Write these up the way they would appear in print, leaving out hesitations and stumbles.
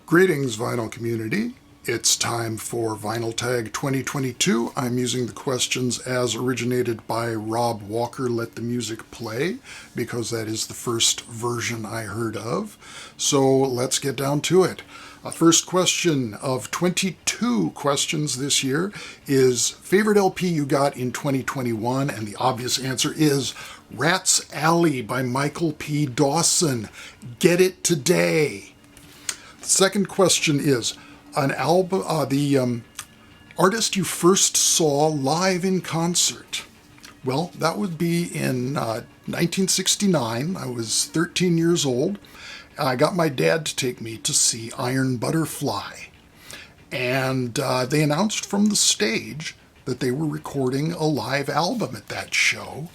Greetings, vinyl community. It's time for Vinyl Tag 2022. I'm using the questions as originated by Rob Walker, Let the Music Play, because that is the first version I heard of. So let's get down to it. First question of 22 questions this year is favorite LP you got in 2021, and the obvious answer is Rat's Alley by Michael P. Dawson. Get it today. Second question is an album, the artist you first saw live in concert. Well, that would be in 1969. I was 13 years old. I got my dad to take me to see Iron Butterfly. And they announced from the stage that they were recording a live album at that show.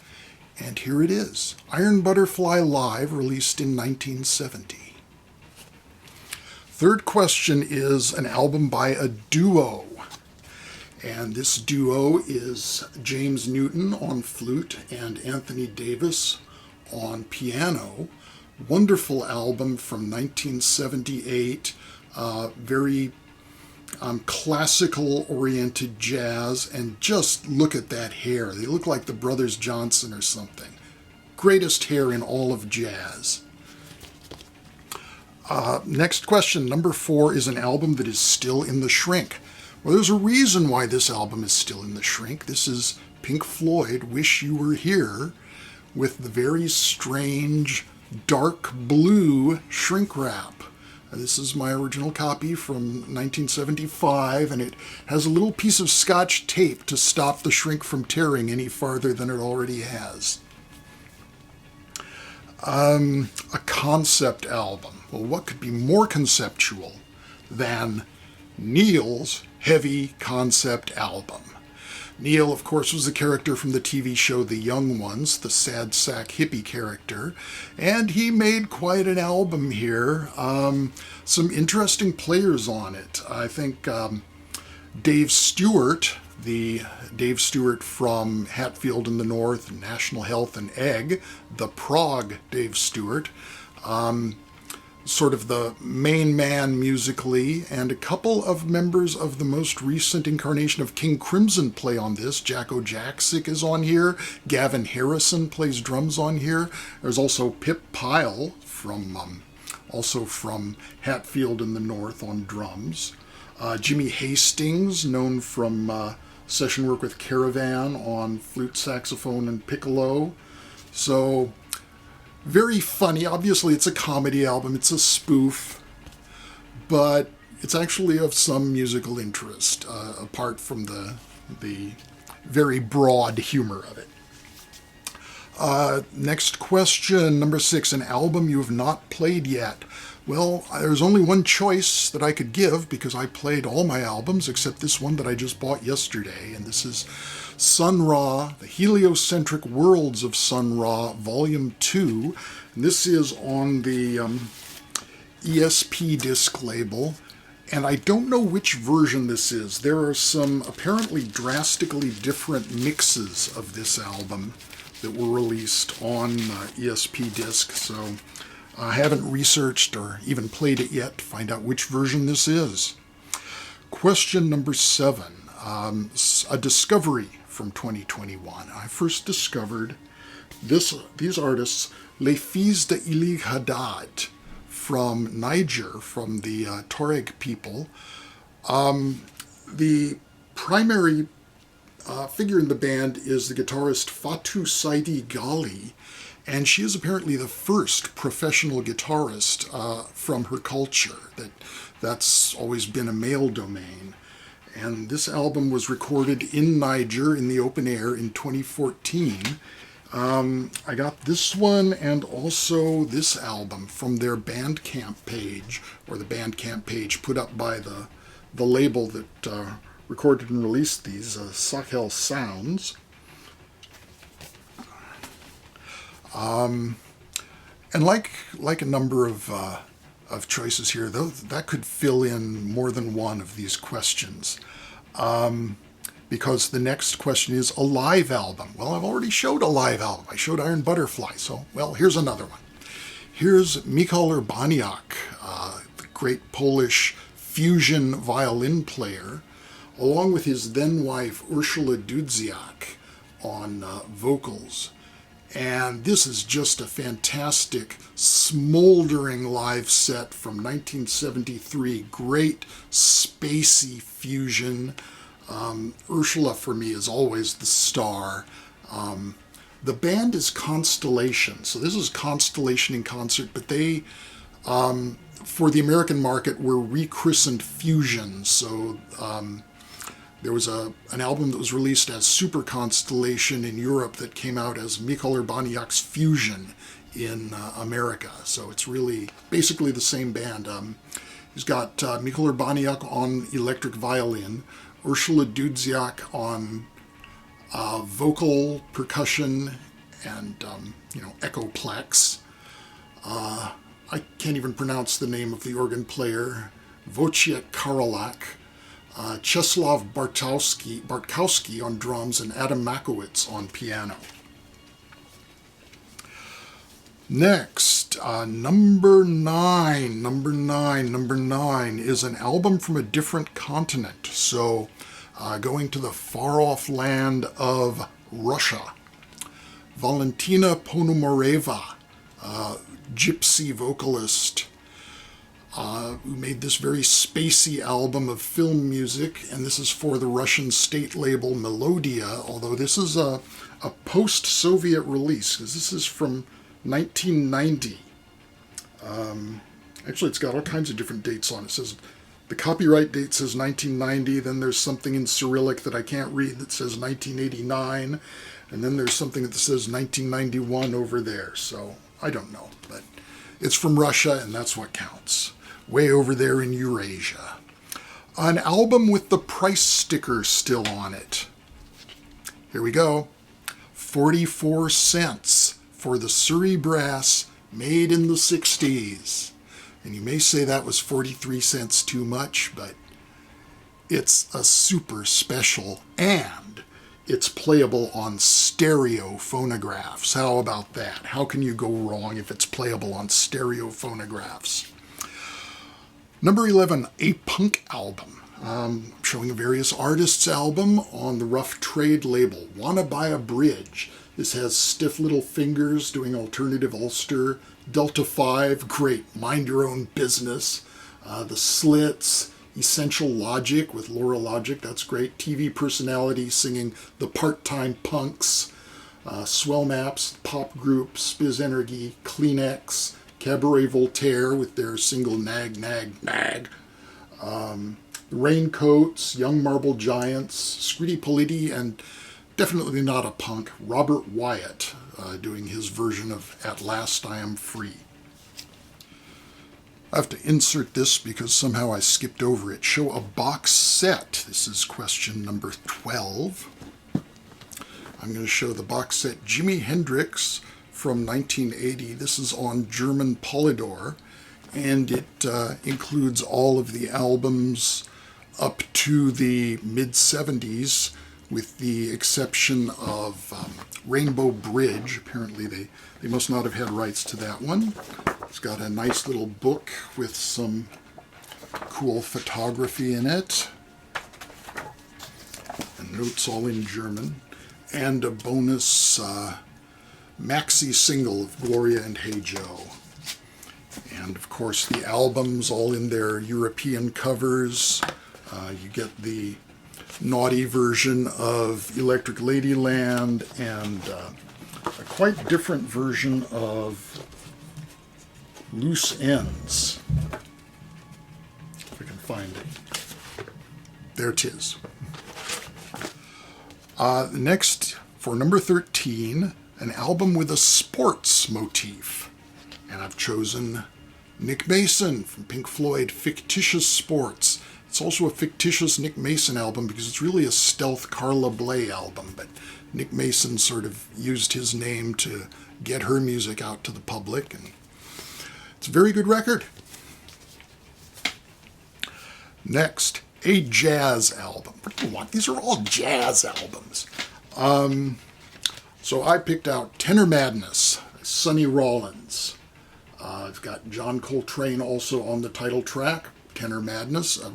And here it is, Iron Butterfly Live, released in 1970. Third question is an album by a duo. And this duo is James Newton on flute and Anthony Davis on piano. Wonderful album from 1978. Very classical-oriented jazz. And just look at that hair. They look like the Brothers Johnson or something. Greatest hair in all of jazz. Next question, number 4, is an album that is still in the shrink. Well, there's a reason why this album is still in the shrink. This is Pink Floyd, Wish You Were Here, with the very strange dark blue shrink wrap. This is my original copy from 1975, and it has a little piece of Scotch tape to stop the shrink from tearing any farther than it already has. A concept album. Well, what could be more conceptual than Neil's heavy concept album? Neil, of course, was the character from the TV show The Young Ones, the sad sack hippie character, and he made quite an album here. Some interesting players on it. I think Dave Stewart, the Dave Stewart from Hatfield in the North, National Health and Egg, the prog Dave Stewart, sort of the main man musically, and a couple of members of the most recent incarnation of King Crimson play on this. Jacko Jaksic is on here. Gavin Harrison plays drums on here. There's also Pip Pyle also from Hatfield in the North on drums. Jimi Hastings, known from session work with Caravan on flute, saxophone, and piccolo. So very funny. Obviously, it's a comedy album. It's a spoof, but it's actually of some musical interest, apart from the very broad humor of it. Next question, number 6, an album you have not played yet. Well, there's only one choice that I could give because I played all my albums except this one that I just bought yesterday, and this is Sun Ra, The Heliocentric Worlds of Sun Ra, Volume 2. And this is on the ESP disc label, and I don't know which version this is. There are some apparently drastically different mixes of this album that were released on ESP disc, so I haven't researched or even played it yet to find out which version this is. Question number 7, a discovery from 2021. I first discovered these artists, Les Fils de Ilig Haddad from Niger, from the Taureg people. The primary figure in the band is the guitarist Fatou Saidi Ghali, and she is apparently the first professional guitarist from her culture. That's always been a male domain. And this album was recorded in Niger in the open air in 2014. I got this one and also this album from their Bandcamp page, or the Bandcamp page put up by the label that recorded and released these, Sahel Sounds. And like a number of choices here, though, that could fill in more than one of these questions. Because the next question is a live album. Well, I've already showed a live album. I showed Iron Butterfly, so, well, here's another one. Here's Mikhail Urbaniak, the great Polish fusion violin player, along with his then wife Urszula Dudziak on vocals. And this is just a fantastic, smoldering live set from 1973. Great spacey fusion. Urszula, for me, is always the star. The band is Constellation. So this is Constellation in concert, but they, for the American market, were rechristened Fusion. So there was an album that was released as Super Constellation in Europe that came out as Mikołaj Urbaniak's Fusion in America. So it's really basically the same band. He's got Mikołaj Urbaniak on electric violin, Urszula Dudziak on vocal, percussion, and echoplex. I can't even pronounce the name of the organ player, Wojciech Karolak. Czesław Bartkowski on drums, and Adam Makowitz on piano. Next, number nine is an album from a different continent. So going to the far-off land of Russia. Valentina Ponomareva, gypsy vocalist, who made this very spacey album of film music, and this is for the Russian state label Melodia, although this is a post-Soviet release, because this is from 1990. Actually, it's got all kinds of different dates on it. It says, the copyright date says 1990, then there's something in Cyrillic that I can't read that says 1989, and then there's something that says 1991 over there, so I don't know, but it's from Russia, and that's what counts. Way over there in Eurasia. An album with the price sticker still on it. Here we go. 44 cents for the Surrey brass made in the 60s. And you may say that was 43 cents too much, but it's a super special, and it's playable on stereo phonographs. How about that? How can you go wrong if it's playable on stereo phonographs? Number 11, a punk album. Showing a various artists' album on the Rough Trade label. Wanna Buy a Bridge. This has Stiff Little Fingers doing alternative Ulster. Delta 5, great, Mind Your Own Business. The Slits, Essential Logic with Laura Logic, that's great. TV Personality singing The Part-Time Punks. Swell Maps, Pop Group, Spiz Energy, Kleenex, Cabaret Voltaire with their single Nag, Nag, Nag. Raincoats, Young Marble Giants, Scritti Politti, and definitely not a punk, Robert Wyatt doing his version of At Last I Am Free. I have to insert this because somehow I skipped over it. Show a box set. This is question number 12. I'm going to show the box set Jimi Hendrix from 1980. This is on German Polydor, and it includes all of the albums up to the mid-70s, with the exception of Rainbow Bridge. Apparently they must not have had rights to that one. It's got a nice little book with some cool photography in it, and notes all in German, and a bonus maxi single of Gloria and Hey Joe. And of course the albums all in their European covers. You get the naughty version of Electric Ladyland and a quite different version of Loose Ends. If I can find it. There it is. Next, for number 13, an album with a sports motif. And I've chosen Nick Mason from Pink Floyd, Fictitious Sports. It's also a fictitious Nick Mason album because it's really a stealth Carla Bley album, but Nick Mason sort of used his name to get her music out to the public, and it's a very good record. Next, a jazz album. What do you want? These are all jazz albums. So I picked out Tenor Madness, Sonny Rollins, I've got John Coltrane also on the title track, Tenor Madness, a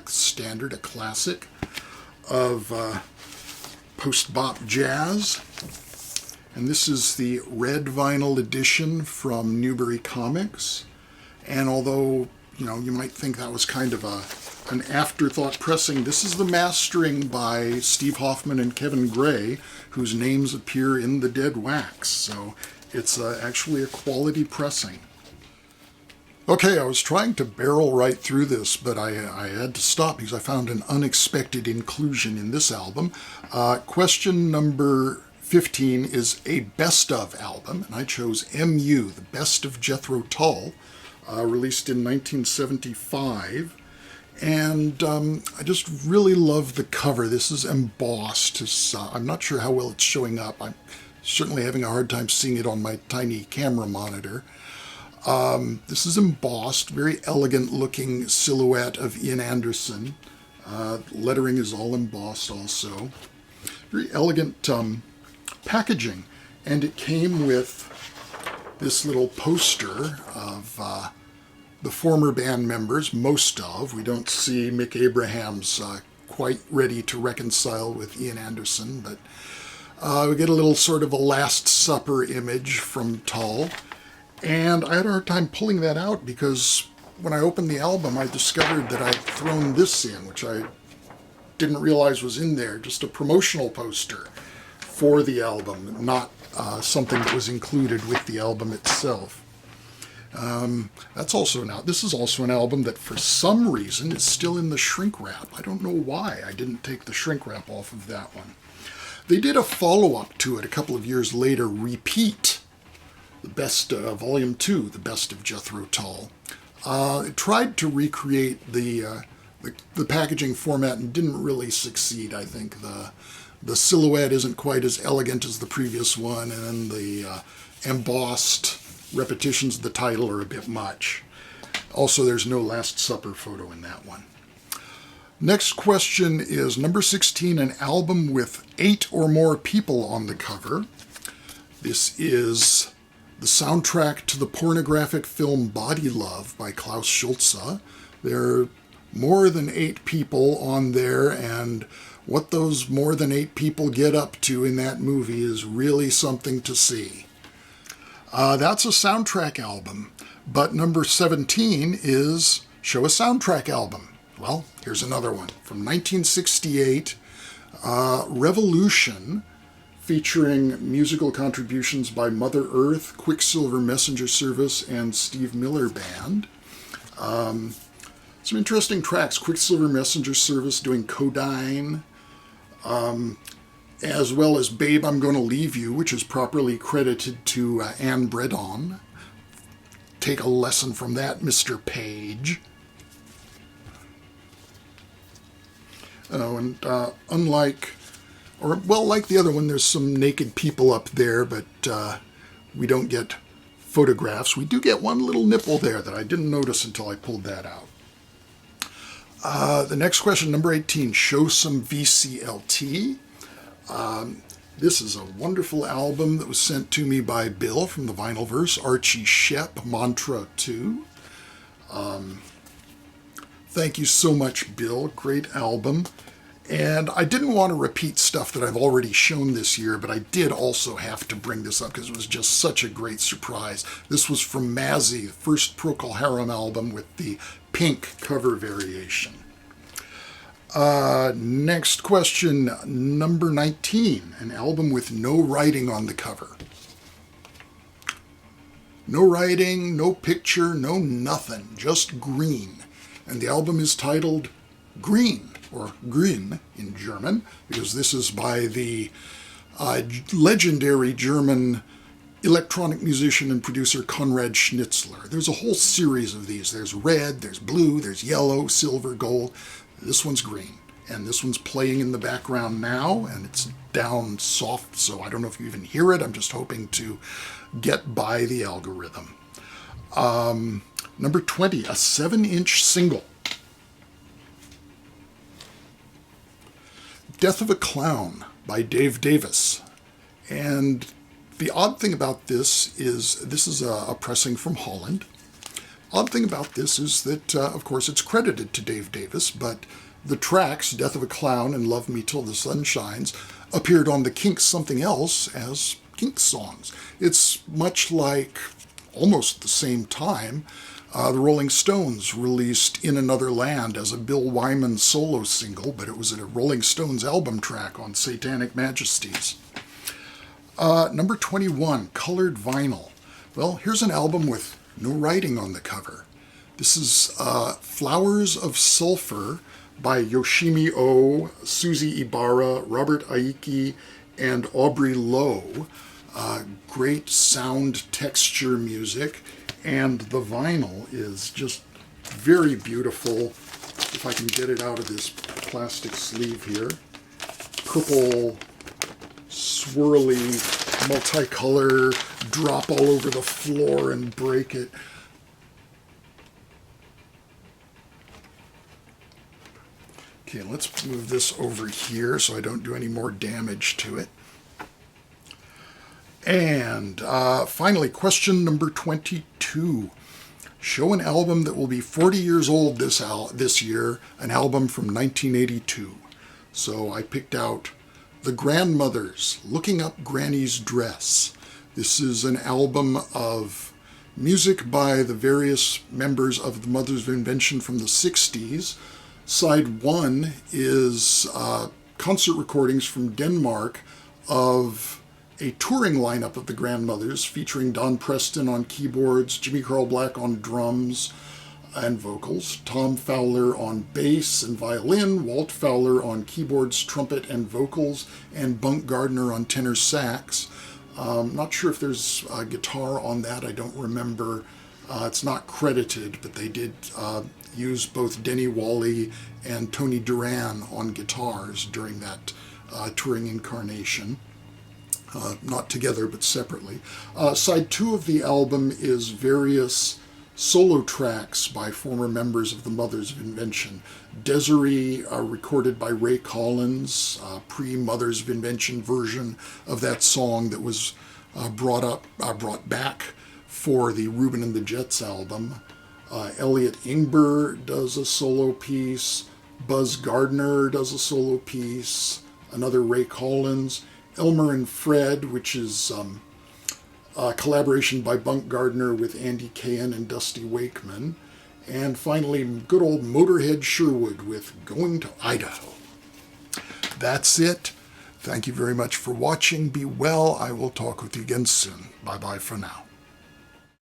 standard, a classic of post-bop jazz. And this is the red vinyl edition from Newbury Comics. And although, you know, you might think that was kind of an afterthought pressing, this is the mastering by Steve Hoffman and Kevin Gray, whose names appear in the dead wax. So it's actually a quality pressing. Okay, I was trying to barrel right through this, but I had to stop because I found an unexpected inclusion in this album. Question number 15 is a best of album, and I chose MU, the Best of Jethro Tull, released in 1975. And I just really love the cover. This is embossed. I'm not sure how well it's showing up. I'm certainly having a hard time seeing it on my tiny camera monitor. This is embossed, very elegant looking silhouette of Ian Anderson. Lettering is all embossed also. Very elegant packaging. And it came with this little poster of the former band members, most of. We don't see Mick Abrahams quite ready to reconcile with Ian Anderson, but we get a little sort of a Last Supper image from Tull. And I had a hard time pulling that out because when I opened the album, I discovered that I'd thrown this in, which I didn't realize was in there, just a promotional poster for the album, not something that was included with the album itself. This is also an album that for some reason is still in the shrink wrap. I don't know why I didn't take the shrink wrap off of that one. They did a follow-up to it a couple of years later, Repeat, the best, Volume 2, the Best of Jethro Tull. It tried to recreate the packaging format and didn't really succeed, I think. The silhouette isn't quite as elegant as the previous one, and the embossed repetitions of the title are a bit much. Also, there's no Last Supper photo in that one. Next question is number 16, an album with 8 or more people on the cover. This is the soundtrack to the pornographic film Body Love by Klaus Schulze. There are more than 8 people on there, and what those more than 8 people get up to in that movie is really something to see. That's a soundtrack album, but number 17 is Show a Soundtrack Album. Well, here's another one from 1968, Revolution, featuring musical contributions by Mother Earth, Quicksilver Messenger Service, and Steve Miller Band. Some interesting tracks. Quicksilver Messenger Service doing Codyne, as well as Babe, I'm Gonna Leave You, which is properly credited to Anne Bredon. Take a lesson from that, Mr. Page. Like the other one, there's some naked people up there, but we don't get photographs. We do get one little nipple there that I didn't notice until I pulled that out. The next question, number 18, show some VCLT. This is a wonderful album that was sent to me by Bill from the Vinylverse, Archie Shepp, Mantra 2. Thank you so much, Bill. Great album. And I didn't want to repeat stuff that I've already shown this year, but I did also have to bring this up because it was just such a great surprise. This was from Mazzy, the first Procol Harum album with the pink cover variation. Next question, number 19, an album with no writing on the cover. No writing, no picture, no nothing, just green. And the album is titled Green, or Grün in German, because this is by the legendary German electronic musician and producer Konrad Schnitzler. There's a whole series of these. There's red, there's blue, there's yellow, silver, gold. This one's green. And this one's playing in the background now, and it's down soft, so I don't know if you even hear it. I'm just hoping to get by the algorithm. Number 20, a 7-inch single. Death of a Clown by Dave Davis. And The odd thing about this is a pressing from Holland. Odd thing about this is that, of course, it's credited to Dave Davis, but the tracks, Death of a Clown and Love Me Till the Sun Shines, appeared on the Kinks' Something Else as Kinks songs. It's much like, almost the same time, the Rolling Stones released In Another Land as a Bill Wyman solo single, but it was a Rolling Stones album track on Satanic Majesties. Number 21, Colored Vinyl. Well, here's an album with no writing on the cover. This is Flowers of Sulphur by Yoshimi O, Susie Ibarra, Robert Aiki, and Aubrey Lowe. Great sound texture music, and the vinyl is just very beautiful. If I can get it out of this plastic sleeve here. Purple, swirly, multicolor, drop all over the floor and break it. Okay, let's move this over here so I don't do any more damage to it. And finally, question number 22. Show an album that will be 40 years old this year, an album from 1982. So I picked out The Grandmothers, Looking Up Granny's Dress. This is an album of music by the various members of the Mothers of Invention from the 60s. Side 1 is concert recordings from Denmark of a touring lineup of the Grandmothers featuring Don Preston on keyboards, Jimmy Carl Black on drums and vocals, Tom Fowler on bass and violin, Walt Fowler on keyboards, trumpet, and vocals, and Bunk Gardner on tenor sax. Not sure if there's a guitar on that. I don't remember. It's not credited, but they did use both Denny Wally and Tony Duran on guitars during that touring incarnation. Not together, but separately. Side 2 of the album is various solo tracks by former members of the Mothers of Invention. Desiree, recorded by Ray Collins, pre-Mothers of Invention version of that song that was brought back for the Reuben and the Jets album. Elliot Ingber does a solo piece. Buzz Gardner does a solo piece. Another Ray Collins. Elmer and Fred, which is a collaboration by Bunk Gardner with Andy Cahan and Dusty Wakeman. And finally, good old Motorhead Sherwood with Going to Idaho. That's it. Thank you very much for watching. Be well. I will talk with you again soon. Bye-bye for now.